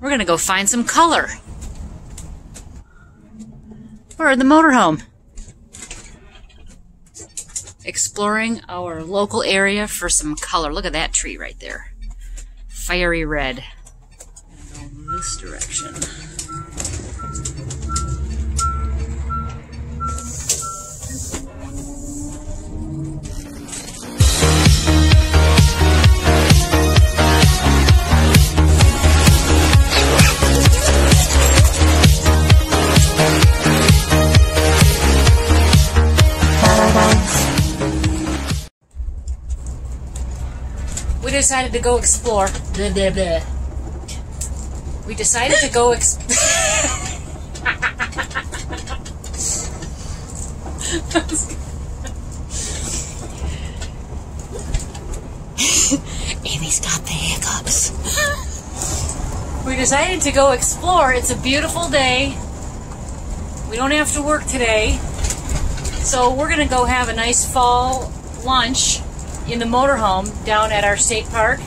We're gonna go find some color. We're in the motorhome. Exploring our local area for some color. Look at that tree right there. Fiery red. I'm gonna go this direction. We decided to go explore. Blah, blah, blah. We decided to go Amy's got the hiccups. We decided to go explore. It's a beautiful day. We don't have to work today. So we're going to go have a nice fall lunch in the motorhome down at our state park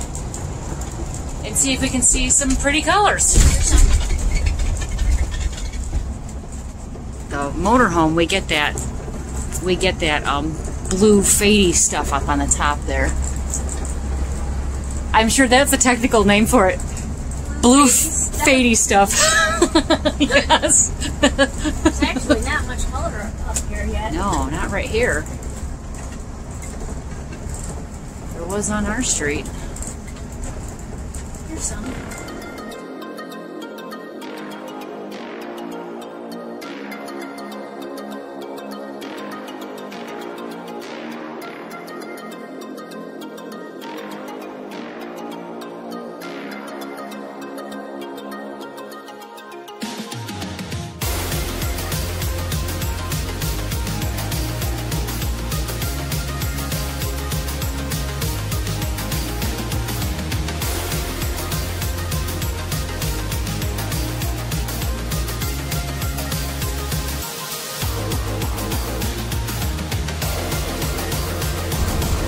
and see if we can see some pretty colors. The motorhome, we get that blue fadey stuff up on the top there. I'm sure that's the technical name for it. Blue fadey stuff. Yes. There's actually not much color up here yet. No, not right here. There was on our street. Here's some.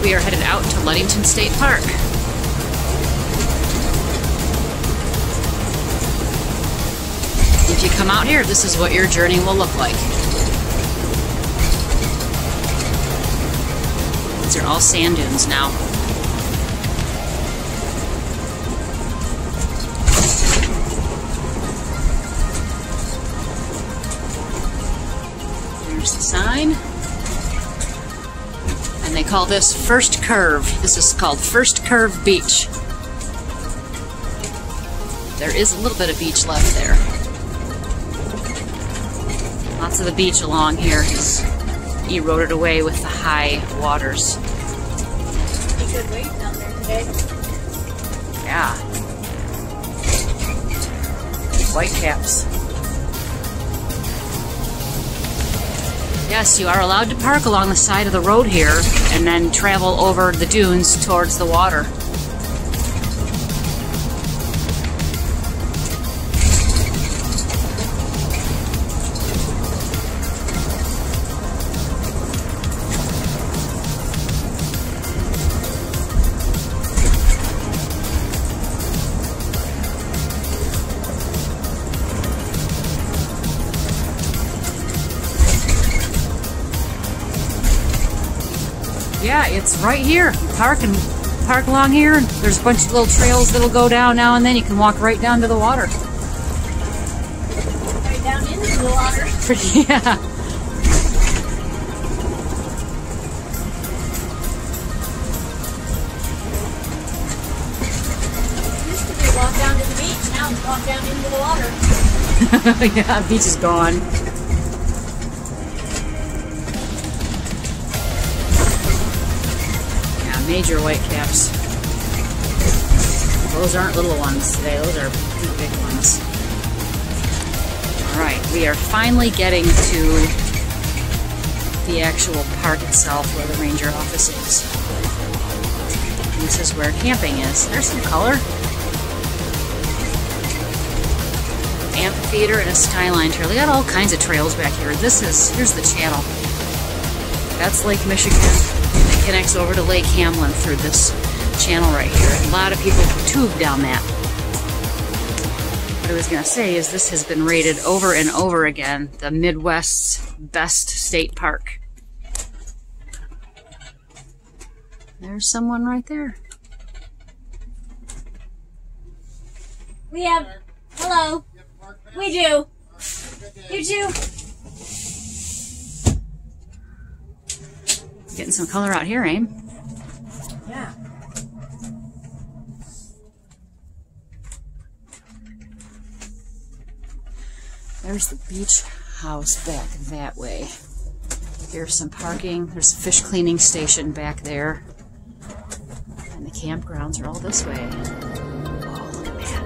We are headed out to Ludington State Park. If you come out here, this is what your journey will look like. These are all sand dunes now. There's the sign. And they call this First Curve. This is called First Curve Beach. There is a little bit of beach left there. Lots of the beach along here is eroded away with the high waters. Pretty good wave down there today. Yeah. Whitecaps. Yes, you are allowed to park along the side of the road here and then travel over the dunes towards the water. Yeah, it's right here. Park along here. There's a bunch of little trails that'll go down now and then. You can walk right down to the water. Right down into the water. Yeah. Used to be walk down to the beach. Now it's walk down into the water. Yeah, beach is gone. Major whitecaps. Those aren't little ones today, those are pretty big ones. Alright, we are finally getting to the actual park itself where the ranger office is. And this is where camping is. There's some color. Amphitheater and a skyline trail. They got all kinds of trails back here. Here's the channel. That's Lake Michigan. It connects over to Lake Hamelin through this channel right here. A lot of people tube down that. What I was going to say is this has been rated over and over again the Midwest's best state park. There's someone right there. We have, hello, we do. You too. Getting some color out here, Aim. Yeah. There's the beach house back that way. Here's some parking. There's a fish cleaning station back there. And the campgrounds are all this way. Oh, look at that.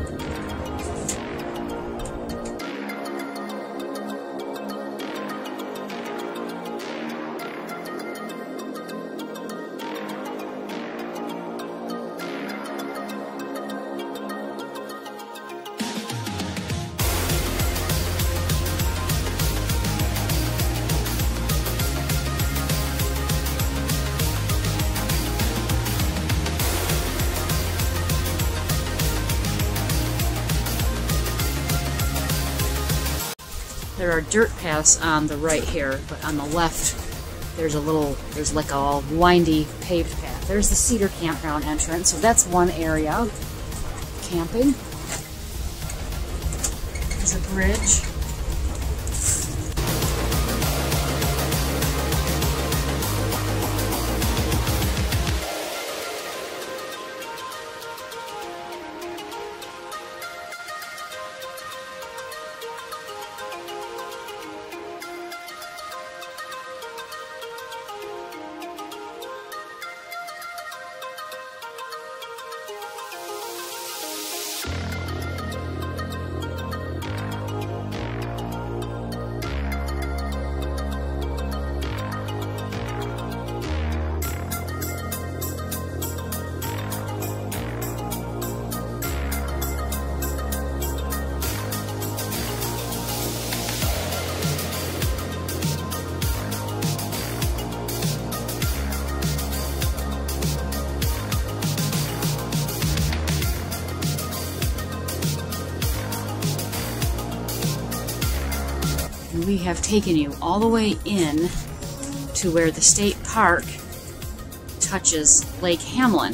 There are dirt paths on the right here, but on the left there's like a windy paved path. There's the Cedar Campground entrance, so that's one area. Camping. There's a bridge. We have taken you all the way in to where the state park touches Lake Hamelin.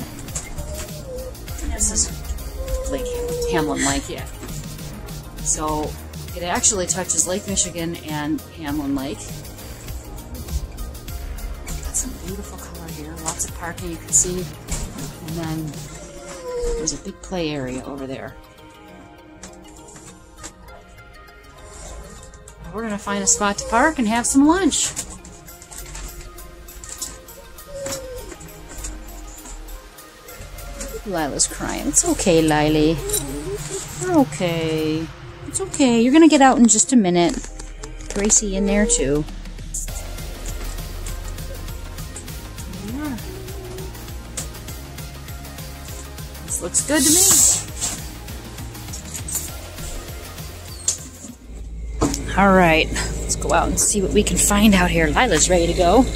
This is Lake Hamelin Lake, yeah. So it actually touches Lake Michigan and Hamelin Lake. Got some beautiful color here, lots of parking you can see, and then there's a big play area over there. We're going to find a spot to park and have some lunch. Lila's crying. It's okay, Lily. You're okay. It's okay. You're going to get out in just a minute. Gracie in there, too. Yeah. This looks good to me. All right, let's go out and see what we can find out here. Lila's ready to go. Look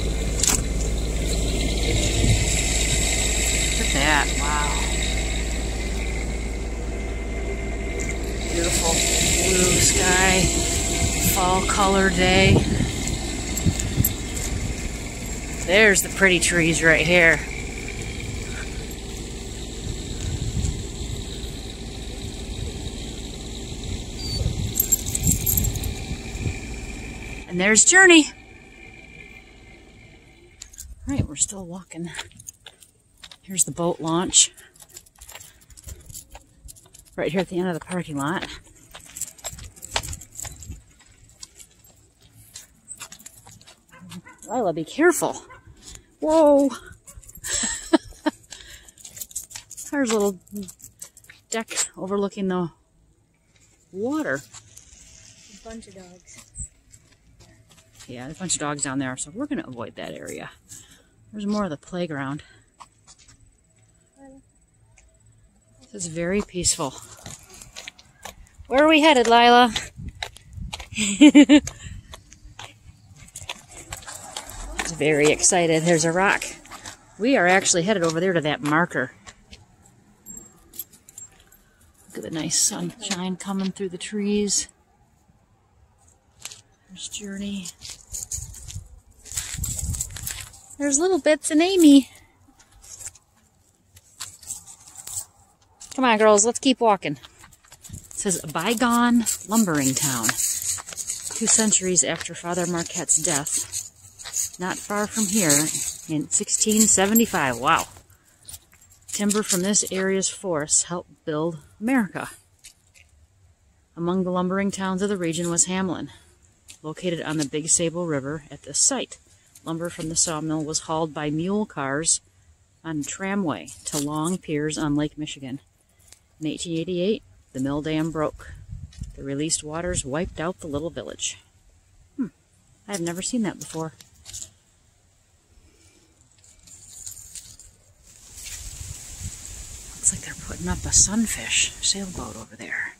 at that, wow. Beautiful blue sky, fall color day. There's the pretty trees right here. And there's Journey. All right, we're still walking. Here's the boat launch. Right here at the end of the parking lot. Lila, be careful. Whoa. There's a little deck overlooking the water. A bunch of dogs. Yeah, there's a bunch of dogs down there, so we're going to avoid that area. There's more of the playground. This is very peaceful. Where are we headed, Lila? She's very excited. There's a rock. We are actually headed over there to that marker. Look at the nice sunshine coming through the trees. There's Journey. There's Little Bits and Amy. Come on, girls, let's keep walking. It says, a bygone lumbering town. 2 centuries after Father Marquette's death. Not far from here in 1675. Wow. Timber from this area's forests helped build America. Among the lumbering towns of the region was Hamelin, located on the Big Sable River at this site. Lumber from the sawmill was hauled by mule cars on a tramway to long piers on Lake Michigan. In 1888, the mill dam broke. The released waters wiped out the little village. I've never seen that before. Looks like they're putting up a sunfish sailboat over there.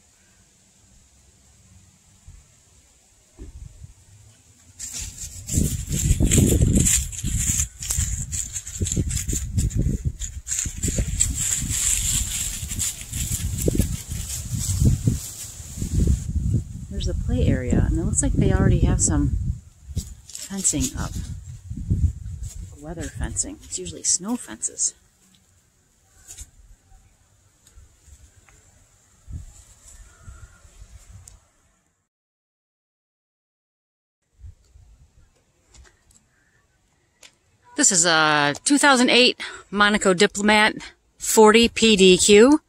There's the play area, and it looks like they already have some fencing up. Weather fencing. It's usually snow fences. This is a 2008 Monaco Diplomat 40 PDQ.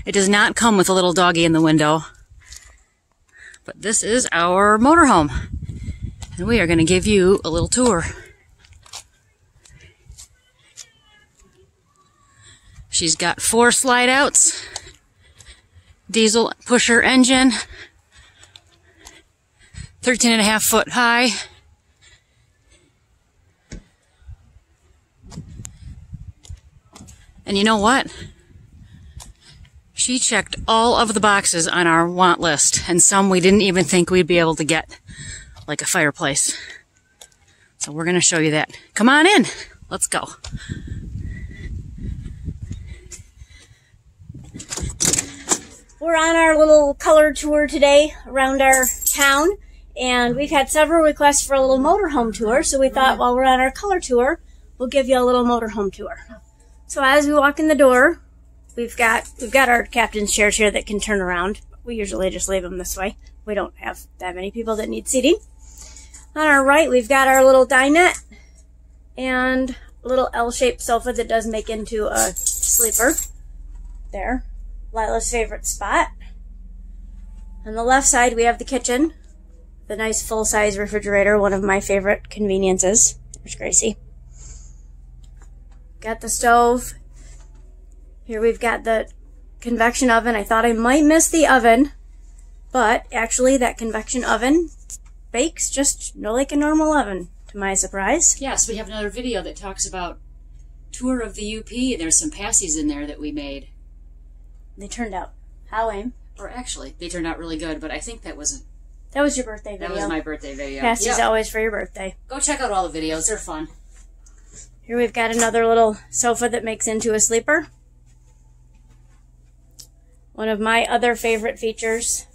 It does not come with a little doggy in the window. But this is our motorhome. And we are going to give you a little tour. She's got 4 slide outs, diesel pusher engine, 13.5 foot high. And you know what? She checked all of the boxes on our want list, and some we didn't even think we'd be able to get, like a fireplace. So we're going to show you that. Come on in. Let's go. We're on our little color tour today around our town, and we've had several requests for a little motorhome tour, so we thought while we're on our color tour, we'll give you a little motorhome tour. So as we walk in the door, we've got our captain's chairs here that can turn around. We usually just leave them this way. We don't have that many people that need seating. On our right, we've got our little dinette and a little L-shaped sofa that does make into a sleeper. There. Lila's favorite spot. On the left side, we have the kitchen. The nice full-size refrigerator, one of my favorite conveniences. There's Gracie. Got the stove. Here we've got the convection oven. I thought I might miss the oven, but actually that convection oven bakes just like a normal oven, to my surprise. Yes, we have another video that talks about tour of the UP, and there's some passies in there that we made. They turned out how lame. Or actually, they turned out really good, but I think that was your birthday video. That was my birthday video. Passies always for your birthday. Go check out all the videos. They're fun. Here we've got another little sofa that makes into a sleeper. One of my other favorite features,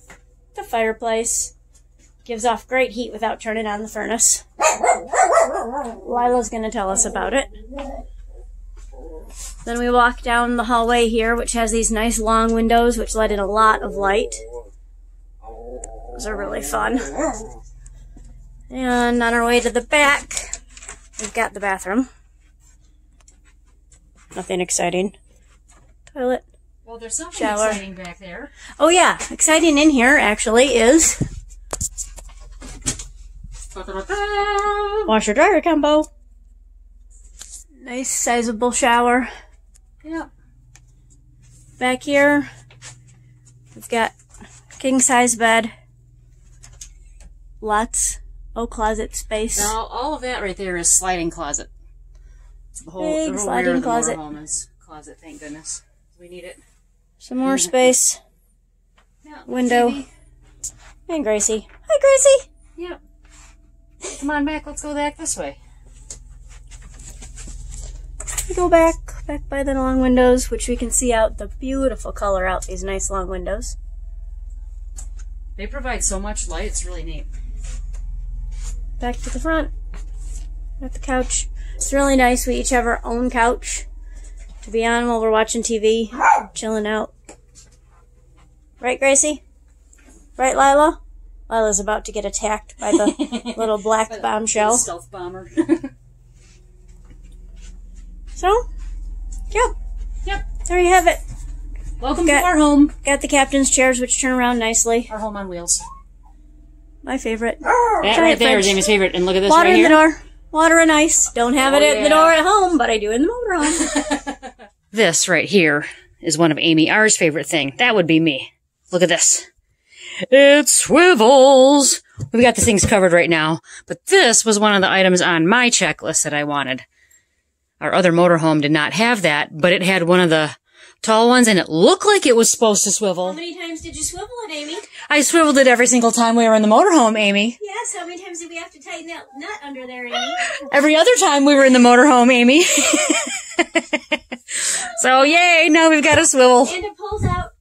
the fireplace. Gives off great heat without turning on the furnace. Lila's going to tell us about it. Then we walk down the hallway here, which has these nice long windows, which let in a lot of light. Those are really fun. And on our way to the back, we've got the bathroom. Nothing exciting. Toilet. Well, there's something shower. Exciting back there. Oh yeah, exciting in here actually is washer dryer combo. Nice sizable shower. Yeah. Back here, we've got king size bed. Lots of closet space. Now, all of that right there is sliding closet. The whole, Big sliding closet. Closet, thank goodness. We need it. Some more space. Yeah, window. TV. And Gracie. Hi, Gracie. Yep. Come on back. Let's go back this way. We go back by the long windows, which we can see out the beautiful color out these nice long windows. They provide so much light, it's really neat. Back to the front, at the couch. It's really nice. We each have our own couch to be on while we're watching TV, chilling out. Right, Gracie? Right, Lila? Lila's about to get attacked by the little black bombshell. Stealth bomber. So, yep. There you have it. Welcome to our home. Got the captain's chairs, which turn around nicely. Our home on wheels. My favorite. That right there is Amy's favorite. And look at this Water right in here. the door. Water and ice. Don't have it at the door at home, but I do in the motorhome. This right here is one of Amy R's favorite thing. That would be me. Look at this. It swivels. We've got the things covered right now, but this was one of the items on my checklist that I wanted. Our other motorhome did not have that, but it had one of the tall ones, and it looked like it was supposed to swivel. How many times did you swivel it, Amy? I swiveled it every single time we were in the motorhome, Amy. Yes, how many times did we have to tighten that nut under there, Amy? Every other time we were in the motorhome, Amy. So, yay, now we've got a swivel. And it pulls out.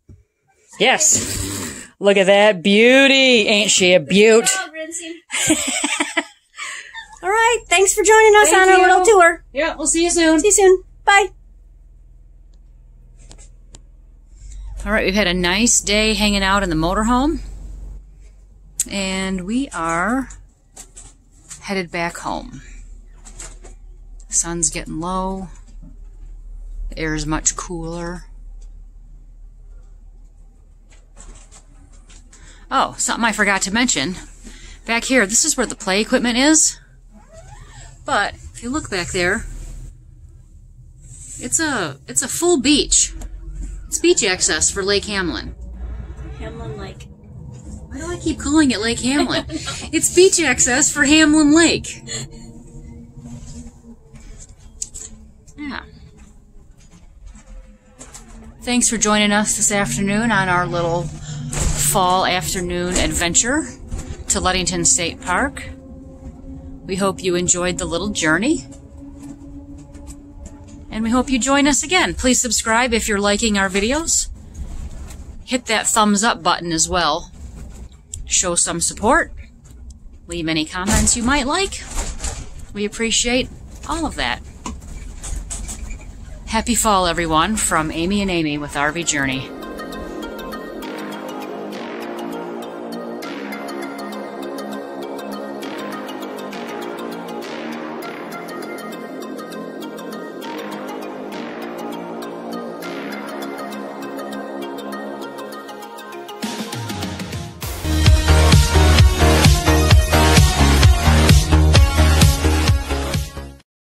Yes. Look at that beauty. Ain't she a beaut? All right, thanks for joining us on our little tour. Yeah, we'll see you soon. See you soon. Bye. All right, we've had a nice day hanging out in the motorhome, and we are headed back home. The sun's getting low. The air is much cooler. Oh, something I forgot to mention. Back here, this is where the play equipment is. But if you look back there, it's a full beach. It's beach access for Lake Hamelin. Hamelin Lake. Why do I keep calling it Lake Hamelin? It's beach access for Hamelin Lake. Yeah. Thanks for joining us this afternoon on our little fall afternoon adventure to Ludington State Park. We hope you enjoyed the little journey. And we hope you join us again. Please subscribe if you're liking our videos. Hit that thumbs up button as well. Show some support. Leave any comments you might like. We appreciate all of that. Happy fall, everyone, from Amy and Amy with RV Journey.